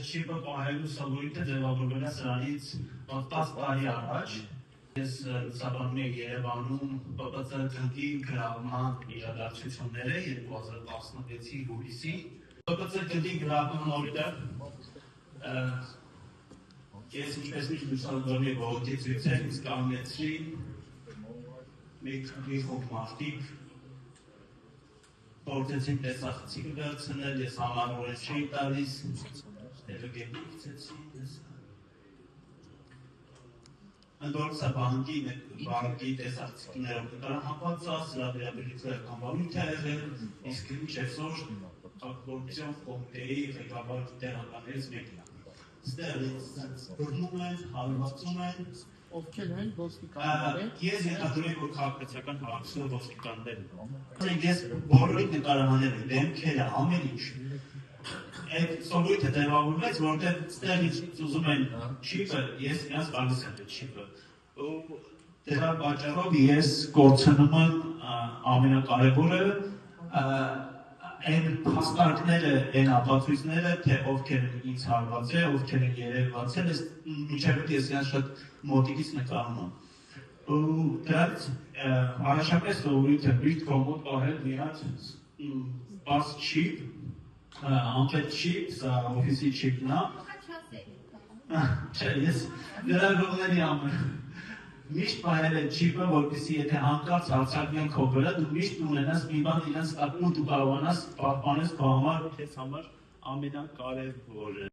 չիպը պահելու սովորույթը ձևավորվել է սրանից 10 տարի առաջ։ Ես լուսաբանում եմ Երևանում ՊՊՑ գնդի գրավման իրադարձությունները 2016-ի հուլիսի։ ՊՊՑ գնդի գրավման օրը ես ինչպես միշտ լուսաբանում եմ բողոքի ցույցեր, իսկ կանգնեցրի մի խումբ մարդիկ փորձեցին տեսախցիկը վերցնել, ես համառորեն չէի տալիս, հետո գետի գցեցին, ընդ որում սա բանկի տեսախցիկներով նկարահանված, սրա վերաբերյալ կամբանույթ է եղել, իսկ ինչ այսօր կոռուպցիոն կոմիտեի ղեկավար տեղակալներից մեկն է։ Ստեղ բռնում են, հարվածում են, ովքեր են ոստիկանները։ Ես ենթադրում եմ, որ քաղաքացիական հարցը ոստիկաններն են։ Ես բոլորին նկարահանել եմ դեմքերը, ամեն ինչ։ Այդ սովորույթը ձևավորվեց, որտեղ ստեղից ուզում են չիպը, ես իրենց տալիս եմ այդ չիպը։ Դրա պատճառով ես կորցնում եմ ամենակարևորը այն փաստարկները, այն ապացույցները, թե ովքեր են ինձ հարվածել, ովքեր են երևացել, մինչև ես իրենց շատ մոտիկից նկարում եմ։ Ու դրանց առաջապես սովորույթը միշտ կողմոտ պահել նրանց բաց չիպ, անպետ չիպ, սա օֆիսի չիպն է։ Չէ, ես լրագրողների համար միշտ պահել եմ չիպը, որպեսզի եթե հանկարծ հարձակվեն քո վրա, դու միշտ ունենաս մի բան իրենց տակում ու դու կարողանաս պահպանես քո համար, քեզ համար ամենակարևորը։